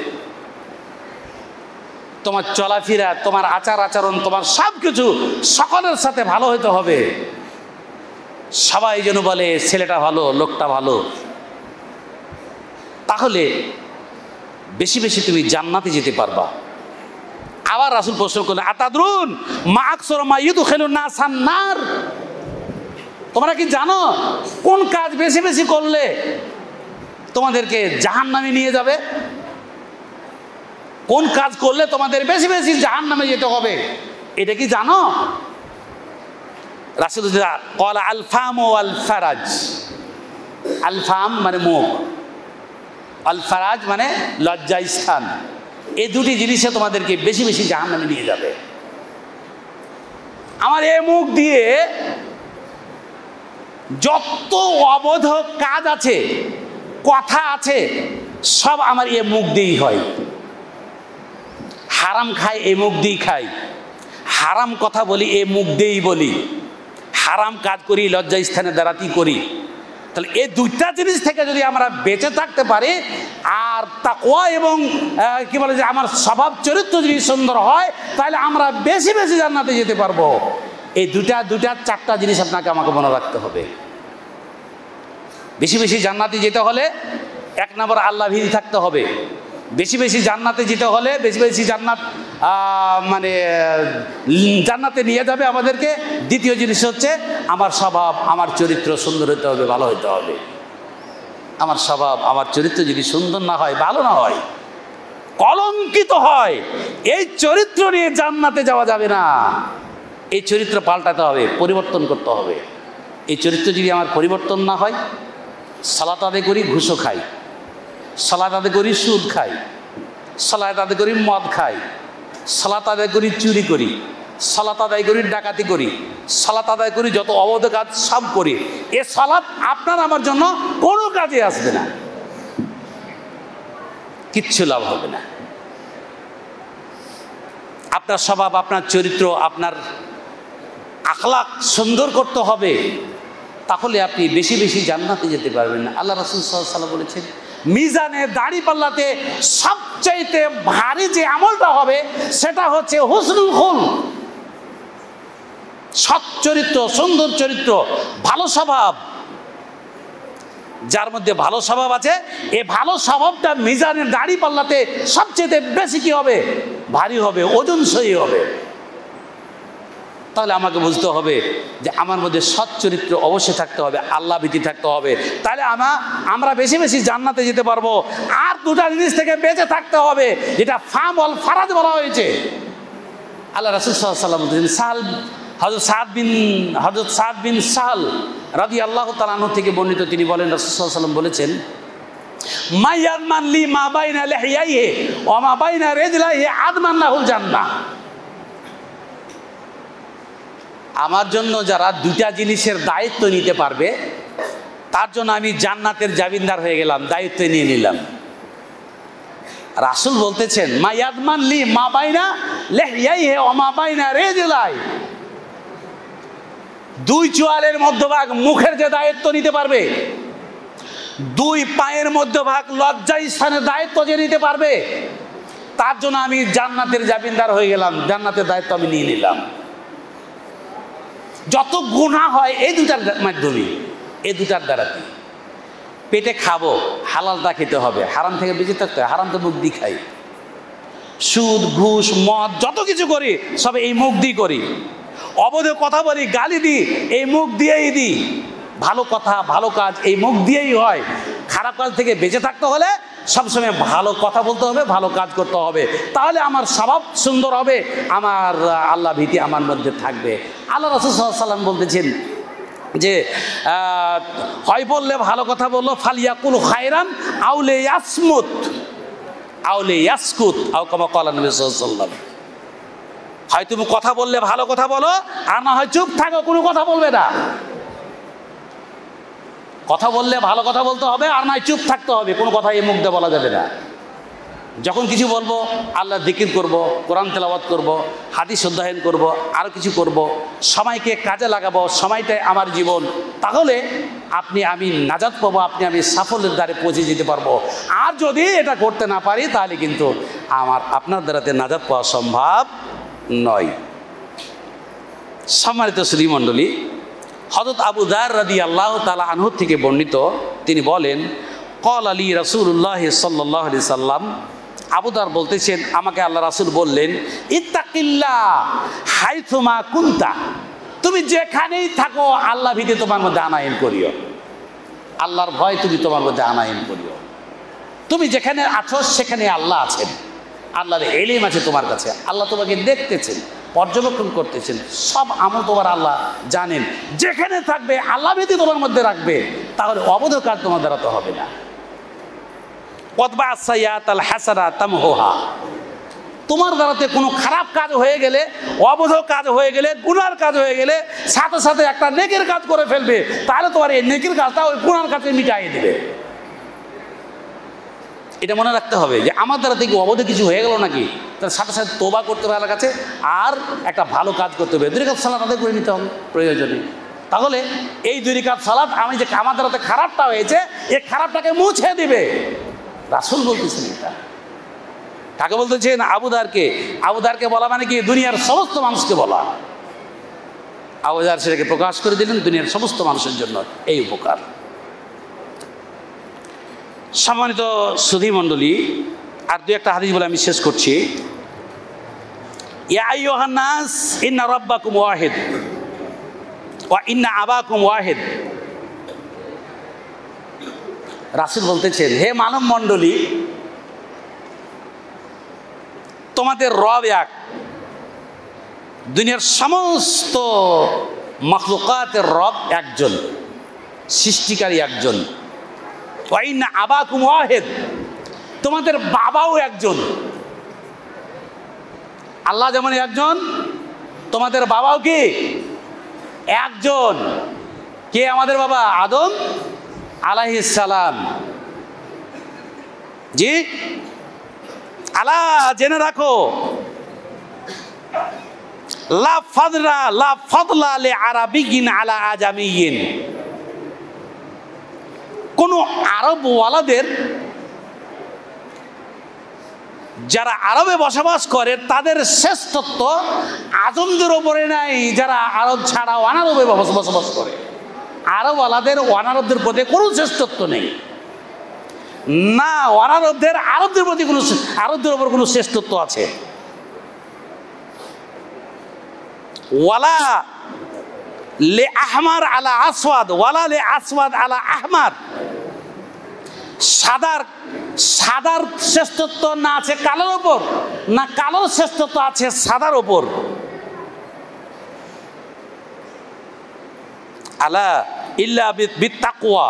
তোমার চলাফেরা, তোমার আচার আচরণ, তোমার সব কিছু সকলের সাথে ভালো হতে হবে। সবাই যেন বলে ছেলেটা ভালো, লোকটা ভালো। তাহলে বেশি বেশি তুমি জান্নাতে যেতে পারবা। আবার রাসূল প্রশ্ন করলেন, আতাদরুন মা আকসুরু মা ইউদখিলুন নাসান নার, তোমরা কি জানো কোন কাজ বেশি বেশি করলে তোমাদেরকে জাহান্নামে নিয়ে যাবে? কোন কাজ করলে তোমাদের বেশি বেশি জাহান্নামে যেতে হবে, এটা কি জানো? রাসূল ক্বালা আল ফাম ওয়াল ফারাজ। আল ফাম মানে মুখ, আল ফারাজ মানে লজ্জা স্থান। এই 2টি জিনিসে তোমাদেরকে বেশি বেশি জাহান্নামে নিয়ে যাবে। আমার এই মুখ দিয়ে যত অবৈধ কাজ আছে, কথা আছে, সব আমার এই মুখ দিয়েই হয়। হারাম খাই এই মুখ দিয়েই খাই, হারাম কথা বলি এই মুখ দিয়েই বলি, হারাম কাজ করি লজ্জা স্থানে দাঁড়াতেই করি। তাহলে এই দুইটা জিনিস থেকে যদি আমরা বেঁচে থাকতে পারি, আর তাকওয়া এবং কি বলে যে আমার স্বভাব চরিত্র যদি সুন্দর হয়, তাহলে আমরা বেশি বেশি জান্নাতে যেতে পারবো। এই চারটা জিনিস আপনাকে আমাকে মনে রাখতে হবে। বেশি বেশি জান্নাতে যেতে হলে এক নম্বর আল্লাহ ভীতি থাকতে হবে। বেশি বেশি জান্নাতে যেতে হলে বেশি বেশি জান্নাত মানে জান্নাতে নিয়ে যাবে আমাদেরকে। দ্বিতীয় জিনিস হচ্ছে আমার স্বভাব আমার চরিত্র সুন্দর হতে হবে, ভালো হতে হবে। আমার স্বভাব আমার চরিত্র যদি সুন্দর না হয়, ভালো না হয়, কলঙ্কিত হয়, এই চরিত্র নিয়ে জান্নাতে যাওয়া যাবে না। এই চরিত্র পাল্টাতে হবে, পরিবর্তন করতে হবে। এই চরিত্র যদি আমার পরিবর্তন না হয়, সালাত আদায় করি ঘুষও খাই, সালাত আদায় করি সুদ খাই, সালাত আদায় করি মদ খাই, সালাত আদায় করি চুরি করি, সালাত আদায় করি ডাকাতি করি, সালাত আদায় করি যত অবৈধ কাজ সব করি, এ সালাত আপনার আমার জন্য কোনো কাজে আসবে না, কিচ্ছু লাভ হবে না। আপনার স্বভাব আপনার চরিত্র আপনার আখলাক সুন্দর করতে হবে, তাহলে আপনি বেশি বেশি জান্নাতে যেতে পারবেন না। আল্লাহ রাসূল সাল্লাল্লাহু আলাইহি ওয়াসাল্লাম বলেছেন, মিজানে দাড়ি পাল্লাতে সবচাইতে ভারী যে আমলটা হবে সেটা হচ্ছে হুসনুল খুলক, সৎ চরিত্র, সুন্দর চরিত্র, ভালো স্বভাব। যার মধ্যে ভালো স্বভাব আছে, এই ভালো স্বভাবটা মিজানের দাড়ি পাল্লাতে সবচেয়ে বেশি কি হবে, ভারী হবে, ওজনসই হবে। তাহলে আমাকে বুঝতে হবে যে আমার মধ্যে সৎ চরিত্র অবশ্যই থাকতে হবে, আল্লাহ ভীতি থাকতে হবে, তাহলে আমরা বেশি বেশি জান্নাতে যেতে পারবো। আর দুটা জিনিস থেকে বেঁচে থাকতে হবে, যেটা ফামল ফারাজ বলা হয়েছে। আল্লাহ রাসূল সাল্লাল্লাহু আলাইহি ওয়াসাল্লাম হযরত সাদ বিন সাহল রাদিয়াল্লাহু তাআলা আনহু থেকে বর্ণিত, তিনি বলেন রাসূল সাল্লাল্লাহু আলাইহি ওয়াসাল্লাম বলেছেন, মাইয়াদমান লি মা বাইনা লিহিয়াইহি ওয়া মা বাইনা রিজলাইহি আদমান লাহুল জান্নাহ। আমার জন্য যারা দুটা জিনিসের দায়িত্ব নিতে পারবে, তার জন্য আমি জান্নাতের জামিনদার হয়ে গেলাম, দায়িত্ব নিয়ে নিলাম। রাসূল বলতেছেন, মাইয়াদমান লি মা বাইনা লিহিয়াইহি ওয়া মা বাইনা রিজলাইহি, দুই চোয়ালের মধ্যভাগ মুখের যে দায়িত্ব নিতে পারবে, দুই পায়ের মধ্যভাগ লজ্জা স্থানের দায়িত্ব যে নিতে পারবে, তার জন্য আমি জান্নাতের জামিনদার হয়ে গেলাম, জান্নাতের দায়িত্ব আমি নিয়ে নিলাম। যত গুনাহ হয় এই দুটার মাধ্যমে, এই দুটার দ্বারাতে। পেটে খাবো, হালালটা খেতে হবে, হারাম থেকে বেঁচে থাকতে হবে, হারাম তো মুখ দিয়ে খাই। সুদ ঘুষ মদ যত কিছু করি সব এই মুখ দিয়ে করি। অবৈধ কথা বলি, গালি দিই, এই মুখ দিয়েই দিই। ভালো কথা ভালো কাজ এই মুখ দিয়েই হয়। খারাপ কাজ থেকে বেঁচে থাকতে হলে সবসময় ভালো কথা বলতে হবে, ভালো কাজ করতে হবে, তাহলে আমার স্বভাব সুন্দর হবে, আমার আল্লাহ ভীতি আমার মধ্যে থাকবে। আল্লাহ রাসূল সাল্লাল্লাহু আলাইহি ওয়াসাল্লাম বলতেছেন যে হয় বললে ভালো কথা বললো, ফালিয়াকুল খায়রান আউলে ইয়াসমুত আউলে ইয়াসকুত আও কামা ক্বালা নবী সাল্লাল্লাহু আলাইহি ওয়াসাল্লাম। হয় তুমি কথা বললে ভালো কথা বলো, আর না হয় চুপ থাকো, কোনো কথা বলবে না। কথা বললে ভালো কথা বলতে হবে, আর নয় চুপ থাকতে হবে, কোনো কথা এই মুখ দিয়ে বলা যাবে না। যখন কিছু বলবো আল্লাহর জিকির করব, কোরআন তেলাওয়াত করব, হাদিস অধ্যয়ন করব, আরও কিছু করব, সময়কে কাজে লাগাবো, সময়টাই আমার জীবন। তাহলে আমি নাজাত পাবো, আমি সাফল্যের দ্বারে পৌঁছে যেতে পারবো। আর যদি এটা করতে না পারি, তাহলে কিন্তু আপনার দ্বারাতে নাজাত পাওয়া সম্ভব নয়। সম্মানিত শ্রীমণ্ডলী, হযরত আবু যার রাদিয়াল্লাহু তাআলা আনহু থেকে বর্ণিত, তিনি বলেন, ক্বালা লি রাসূলুল্লাহ সাল্লাল্লাহু আলাইহি সাল্লাম, আবু যার বলতেছেন, আমাকে আল্লাহ রাসূল বললেন, ইত্তাকিল্লাহ হাইথুমা কুনতা, তুমি যেখানেই থাকো আল্লাহ ভীতি তোমার মধ্যে আনায়ন করিও, আল্লাহর ভয় তুমি তোমার মধ্যে আনায়ন করিও। তুমি যেখানে আছো সেখানে আল্লাহ আছেন, আল্লাহর ইলম আছে তোমার কাছে, আল্লাহ তোমাকে দেখতেছেন, পর্যবেক্ষণ করতেছেন, সব আমল তোমার আল্লাহ জানেন। যেখানে থাকবে আল্লাহ ভীতি তোমার মধ্যে রাখবে, তাহলে অবৈধ কাজ তোমার দ্বারা তো হবে না। ওয়াতবা সাইয়াতাল হাসানা তামহুহা, তোমার দ্বারাতে কোনো খারাপ কাজ হয়ে গেলে, অবৈধ কাজ হয়ে গেলে, গুনার কাজ হয়ে গেলে, সাথে সাথে একটা নেকির কাজ করে ফেলবে, তাহলে তোমার এই নেকির কাজটা ওই গুনার কাজে মিটাইয়ে দেবে। এটা মনে রাখতে হবে যে আমার দ্বারা থেকে অবৈধ কিছু হয়ে গেল নাকি, তার সাথে সাথে তোবা করতে হবে আল্লাহর কাছে, আর একটা ভালো কাজ করতে হবে। 2 রাকাত সালাত আদায় করে নিতে হবে প্রয়োজনে। তাহলে এই 2 রাকাত সালাত আমি যে আমাদের হাতে খারাপটা হয়েছে, এই খারাপটাকে মুছে দিবে। রাসূল বলতেছেন এটা। কাকে বলতেছেন? আবু দারকে। আবু দারকে বলা মানে কি? দুনিয়ার সমস্ত মানুষকে বলা। আবু দার সেটাকে প্রকাশ করে দিলেন দুনিয়ার সমস্ত মানুষের জন্য এই উপকার। সম্মানিত সুধী মণ্ডলী, আর 2-1টা হাদিস বলে আমি শেষ করছি। ইয়া আইয়ুহান নাস ইন্না রাব্বাকুম ওয়াহিদ ওয়া ইন্না আবাকুম ওয়াহিদ। রাসূল বলতেছেন, হে মানব মণ্ডলী, তোমাদের রব এক, দুনিয়ার সমস্ত মাখলুকাতের রব একজন, সৃষ্টিকারী একজন। ওয়া ইন্না আবাকুম ওয়াহিদ, তোমাদের বাবাও একজন। আল্লাহ যেমন একজন, তোমাদের বাবাও কি একজন। কে আমাদের বাবা? আদম আলাইহিস সালাম। জি, আলা জেনে রাখো, লা ফাদলা লি আরাবিয়িন আলা আজামিয়িন। কোন আরবওয়ালাদের, যারা আরবে বসবাস করে, তাদের শ্রেষ্ঠত্ব আজমদের ওপরে নাই যারা আরব ছাড়া অনারবে বসবাস করে। আরবওয়ালাদের অনারবদের প্রতি কোনো শ্রেষ্ঠত্ব নেই না, অনারবদের আরবদের প্রতি কোনো, আরবদের ওপর কোনো শ্রেষ্ঠত্ব আছে। ওয়ালা লে আহমার আলা আসওয়াদ ওয়ালা লে আসওয়াদ আলা আহমার। সাদার শ্রেষ্ঠত্ব না আছে কালোর ওপর, না কালোর শ্রেষ্ঠত্ব আছে সাদার ওপর। আলা ইল্লা বিত্তাকওয়া,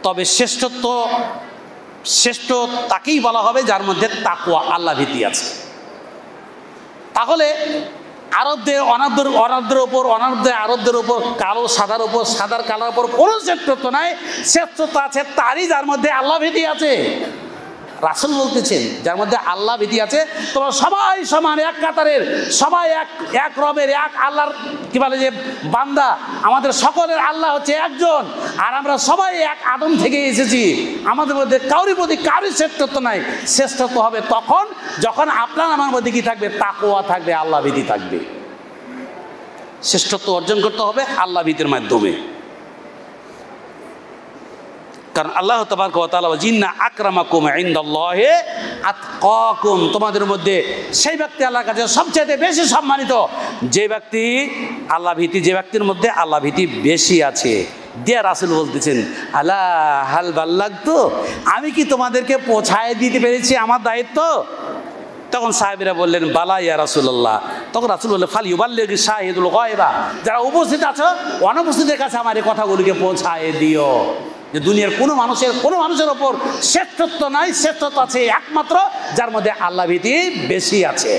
তবে শ্রেষ্ঠ তাকেই বলা হবে যার মধ্যে তাকওয়া, আল্লাহ ভীতি আছে। তাহলে আরবদের অনারবদের ওপর, অনারবদের আরবদের ওপর, কালো সাদার ওপর, সাদার কালোর ওপর কোনো শ্রেষ্ঠত্ব নাই। শ্রেষ্ঠত্ব আছে তারই যার মধ্যে আল্লাহ ভীতি আছে। রাসূল বলতেছেন, যার মধ্যে আল্লাহ ভীতি আছে, তোমরা সবাই সমান, এক কাতারের, সবাই এক রবের, এক আল্লাহর কি বলে যে বান্দা। আমাদের সকলের আল্লাহ হচ্ছে একজন, আর আমরা সবাই এক আদম থেকে এসেছি। আমাদের মধ্যে কারোর প্রতি কারোর শ্রেষ্ঠত্ব নাই। শ্রেষ্ঠত্ব হবে তখন যখন আপনার আমার মধ্যে কি থাকবে? তাকওয়া থাকবে, আল্লাহ ভীতি থাকবে। শ্রেষ্ঠত্ব অর্জন করতে হবে আল্লাহ ভীতির মাধ্যমে। কারণ আল্লাহ তাবারক ওয়া তাআলা জিন্না আকরামাকুম ইনদাল্লাহি আতকাকুম, তোমাদের মধ্যে সেই ব্যক্তি আল্লাহর কাছে সবচেয়ে বেশি সম্মানিত যে ব্যক্তি আল্লাহ ভীতি, যে ব্যক্তির মধ্যে আল্লাহ ভীতি বেশি আছে। দিয়া রাসূল বলতেছেন, আলা হাল বাল্লাগতু, আমি কি তোমাদেরকে পৌঁছায় দিতে পেরেছি আমার দায়িত্ব? তখন সাহাবীরা বললেন, বালা ইয়া রাসূলুল্লাহ। তখন রাসূল বললেন, ফাল ইউবাল্লিগি শাহিদুল গায়বা, যারা উপস্থিত আছো অনুপস্থিতের কাছে আমার এই কথাগুলিকে পৌঁছায় দিও। যে দুনিয়ার কোনো মানুষের ওপর শ্রেষ্ঠত্ব নাই, শ্রেষ্ঠত্ব আছে একমাত্র যার মধ্যে আল্লাহ ভীতি বেশি আছে।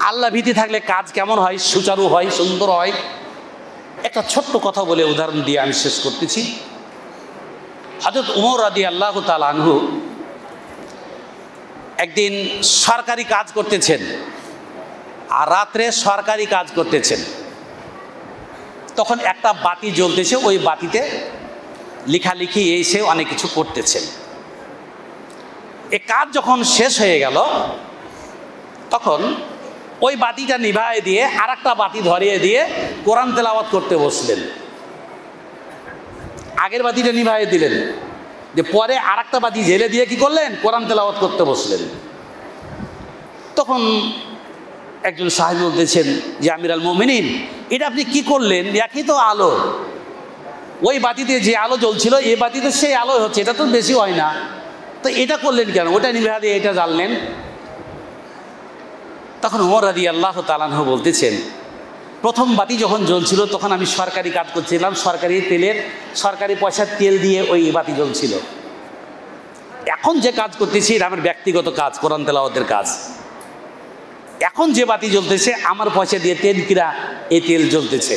আল্লাহ ভীতি থাকলে কাজ কেমন হয়? সুচারু হয়, সুন্দর হয়। একটা ছোট্ট কথা বলে উদাহরণ দিয়ে আমি শেষ করতেছি। হযরত ওমর রাদিয়াল্লাহু তাআলা আনহু একদিন সরকারি কাজ করতেছেন, আর রাত্রে সরকারি কাজ করতেছেন। তখন একটা বাতি জ্বলতেছে, ওই বাতিতে লেখালেখি এসে অনেক কিছু করতেছেন। এই কাজ যখন শেষ হয়ে গেল, তখন ওই বাতিটা নিভায়ে দিয়ে আর একটা বাতি ধরিয়ে দিয়ে কোরআন তেলাওয়াত করতে বসলেন। আগের বাতিটা নিভায়ে দিলেন, যে পরে আর একটা বাতি জ্বেলে দিয়ে কি করলেন? কোরআন তেলাওয়াত করতে বসলেন। তখন একজন সাহাবী বলতেছেন যে, আমিরুল মুমিনিন, এটা আপনি কি করলেন? একই তো আলো, ওই বাতিতে যে আলো জ্বলছিল এই বাতিতে সেই আলো হচ্ছে, এটা তো বেশি হয় না, তো এটা করলেন কেন? ওটা নিভা দিয়ে এটা জ্বাললেন। তখন ওমর রাদিয়াল্লাহু তাআলা আনহু বলতেছেন, প্রথম বাতি যখন জ্বলছিল তখন আমি সরকারি কাজ করছিলাম, সরকারি পয়সার তেল দিয়ে ওই বাতি জ্বলছিল। এখন যে কাজ করতেছি এটা আমার ব্যক্তিগত কাজ, কোরআন তেলাওয়াতের কাজ। এখন যে বাতি জ্বলতেছে আমার পয়সা দিয়ে তেল কিনা এই তেল জ্বলতেছে।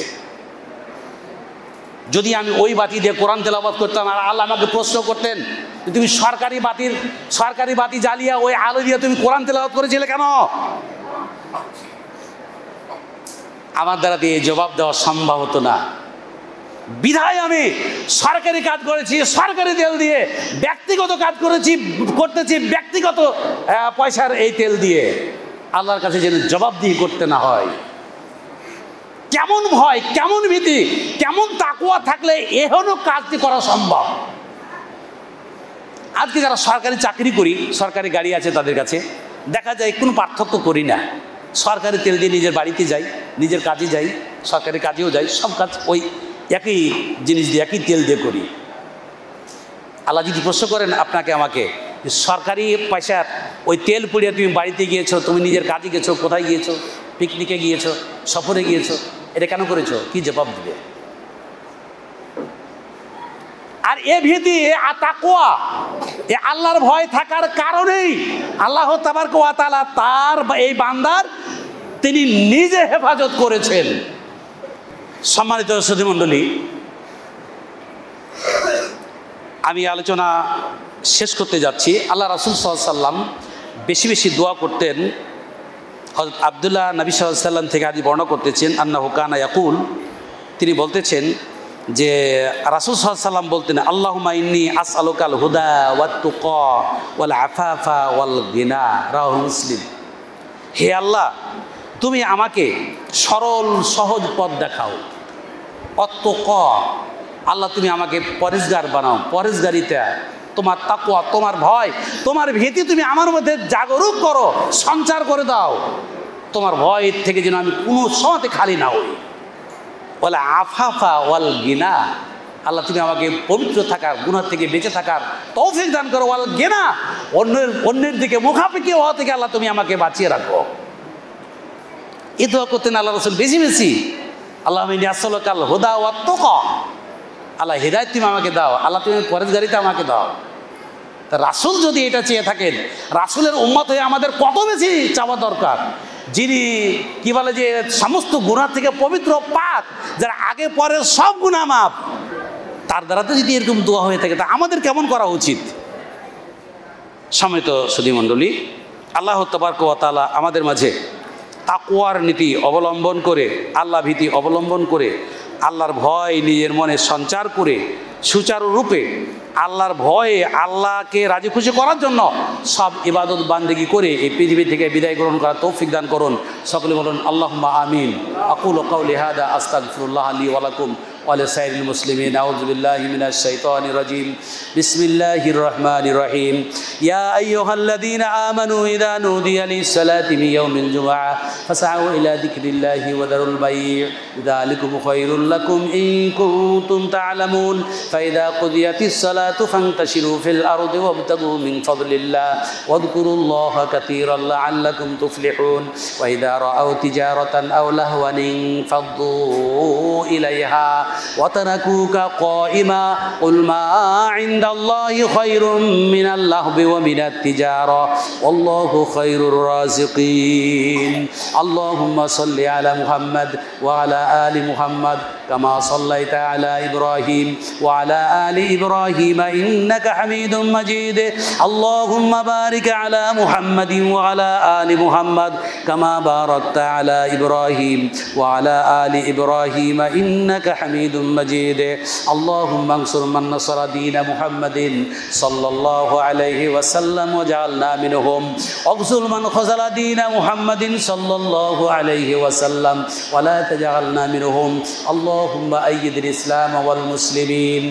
যদি আমি ওই বাতি দিয়ে কোরআন তেলাওয়াত করতাম আর আল্লাহ আমাকে প্রশ্ন করতেন তুমি সরকারি বাতি জ্বালিয়ে ওই আলো দিয়ে তুমি কোরআন তেলাওয়াত করেছিলে কেন? আমার দ্বারা দিয়ে জবাব দেওয়া সম্ভব হতো না, বিধায় আমি সরকারি কাজ করেছি, সরকারি তেল দিয়ে, ব্যক্তিগত কাজ করতেছি ব্যক্তিগত পয়সার এই তেল দিয়ে। আল্লাহর কাছে যেন জবাবদিহি করতে না হয়। কেমন ভয়, কেমন ভীতি, কেমন তাকওয়া থাকলে এহেন কাজটি করা সম্ভব। আজকে যারা সরকারি চাকরি করি, সরকারি গাড়ি আছে তাদের কাছে, দেখা যায় কোনো পার্থক্য করি না। সরকারি তেল দিয়ে নিজের বাড়িতে যাই, নিজের কাজে যাই, সরকারি কাজেও যাই, সব কাজ ওই একই জিনিস দিয়ে, একই তেল দিয়ে করি। আল্লাহ যদি প্রশ্ন করেন আপনাকে আমাকে, সরকারি পয়সার ওই তেল পুড়িয়ে তুমি বাড়িতে গিয়েছো, তুমি নিজের কাজে গেছো, কোথায় গিয়েছো, পিকনিকে গিয়েছো, সফরে গিয়েছো, এটা কেন করেছো? কি জবাব দিবে? আর এ ভীতি, এ তাকওয়া, এ আল্লাহর ভয় থাকার কারণেই আল্লাহ তাবারক ওয়া তাআলা তার এই বান্দার তিনি নিজে হেফাজত করেছেন। সম্মানিত সুধী মণ্ডলী, আমি আলোচনা শেষ করতে যাচ্ছি। আল্লাহ রাসূল সাল্লাল্লাহু আলাইহি ওয়াসাল্লাম বেশি বেশি দোয়া করতেন। হযরত আব্দুল্লাহ নবী সাল্লাল্লাহু আলাইহি ওয়াসাল্লাম থেকে হাদিস বর্ণনা করতেছেন, আন্নাহু কানা ইয়াকুল, তিনি বলতেছেন যে রাসূল সাল্লাল্লাহু আলাইহি ওয়াসাল্লাম বলতেন, আল্লাহুম্মা ইন্নী আসআলুকাল হুদা ওয়াত তুকা ওয়াল আফাফা ওয়াল গিনা, রাওয়াহু মুসলিম। হে আল্লাহ, তুমি আমাকে সরল সহজ পথ দেখাও। অত্তুকা, আল্লাহ তুমি আমাকে পরেজগার বানাও, পরেজগারিতা, তোমার তাকওয়া, তোমার ভয়, তোমার ভীতি তুমি আমার মধ্যে জাগরুক করো, সঞ্চার করে দাও। তোমার ভয় থেকে যেন আমি কোনো সময়তে খালি না হই। বলে আফাফা ওয়াল গিনা, আল্লাহ তুমি আমাকে পবিত্র থাকার, গুনাহ থেকে বেঁচে থাকার তৌফিক দান করো। ওয়াল গিনা, অন্যের দিকে মুখাপেক্ষি হওয়া থেকে আল্লাহ তুমি আমাকে বাঁচিয়ে রাখো। এই দোয়া করতেন আল্লাহ রাসূল বেশি বেশি। আল্লাহুম্মা ইন্নী আসআলুকাল হুদা ওয়াত তুকা, আল্লাহ হিদায়াত তুমি আমাকে দাও, আল্লাহ তুমি পরেজগারিতা আমাকে দাও। তা রাসূল যদি এটা চেয়ে থাকেন, রাসূলের উম্মত হয়ে আমাদের কত বেশি চাওয়া দরকার। যিনি কি বলে যে সমস্ত গুনাহ থেকে পবিত্র, পাক, যারা আগে পরে সব গুনাহ মাফ, তার দ্বারা তো যদি এরকম দোয়া হয়ে থাকে তা আমাদের কেমন করা উচিত? সম্মানিত সুধী মণ্ডলী, আল্লাহ তাবারক ওয়া তাআলা আমাদের মাঝে তাকওয়ার নীতি অবলম্বন করে, আল্লাহ ভীতি অবলম্বন করে, আল্লাহর ভয় নিজের মনে সঞ্চার করে সুচারুরূপে আল্লাহর ভয়ে আল্লাহকে রাজি খুশি করার জন্য সব ইবাদত বান্দেগি করে এই পৃথিবী থেকে বিদায় গ্রহণ করার তৌফিক দান করুন। সকলে বলুন আল্লাহুম্মা আমিন। আকুলু কাওলি হাদা আস্তাগফিরুল্লাহ লি ওয়া লাকুম ওয়া লিসাইরিল মুসলিমিন। আউযু বিল্লাহি মিনাশ শাইতানির রাজিম। বিসমিল্লাহির রহমানির রহিম। ইয়া আইয়ুহাল্লাযীনা আমানু ইযা নুদিয়া লিস-সালাতি মিন ইয়াউমিল জুমআহ ফাসআউ ইলা যিকরিল্লাহি ওয়া দারুল বাই', যালিকুম খায়রুল লাকুম ইন কুনতুম তা'লামুন। ফাইযা কুদিয়াতিস সালাতু ফান্তাশিরু ফিল আরদি ওয়াবতাগু মিন ফাদলিল্লাহ ওয়াযকুরুল্লাহা কাতীরান লাআল্লাকুম তুফলিহুন। ওয়া ইযা রাআউ তিজারাতান আও লাহওয়ান ফাদ্দু ইলাইহা ওয়া তারাকুকা কাইমা কুল মা ইনদাল্লাহি খায়রুম মিনাল লাহবি ওয়া মিনাত তিজারা ওয়াল্লাহু খায়রুর রাযিকিন। আল্লাহুম্মা সাল্লি আলা মুহাম্মাদ ওয়া আলা আলি মুহাম্মাদ কামা সাল্লাইতা আলা ইব্রাহিম ওয়া আলা আলি ইব্রাহিম ইন্নাকা হামিদুম মাজিদ। আল্লাহুম্মা বারিক আলা মুহাম্মাদিন ওয়া আলা আলি মুহাম্মাদ কামা বারাকতা আলা ইব্রাহিম ওয়া আলা আলি ইব্রাহিম ইন্নাকা হামিদুম মাজিদ। আল্লাহুম্মা আনসুর মান নাসারা দীন মুহাম্মাদিন সাল্লাল্লাহু আলাইহি ওয়াসাল্লাম ওয়াজআলনা মিনহুম। ওয়াগজুল মান খাযালা দীন মুহাম্মাদিন সাল্লাল্লাহু আলাইহি ওয়াসাল্লাম ওয়া লা তাজআলনা মিনহুম। আল্লাহুম্মা আইয়িদিল ইসলাম ওয়াল মুসলিমিন।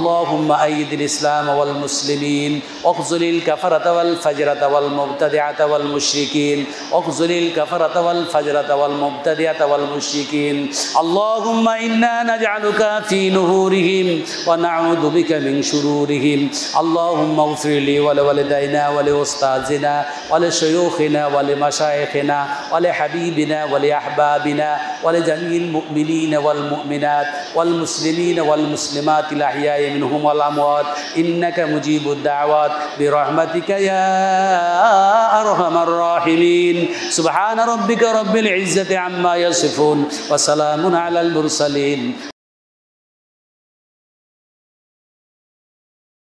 اللهم أيد الإسلام والمسلمين واخذل الكفرة والفجرة والمبتدعة والمشركين واخذل الكفرة والفجرة والمبتدعة والمشركين. اللهم إنا نجعلك في نهورهم ونعوذ بك من شرورهم. اللهم اغفر لي ولوالدينا ولأستاذنا ولشيوخنا ولمشايخنا ولحبيبنا ولأحبابنا ولجميع المؤمنين والمؤمنات والمسلمين والمسلمات الأحياء منهم والأموات إنك مجيب الدعوات برحمتك يا أرحم الراحمين. سبحان ربك رب العزة عما يصفون وسلام على المرسلين.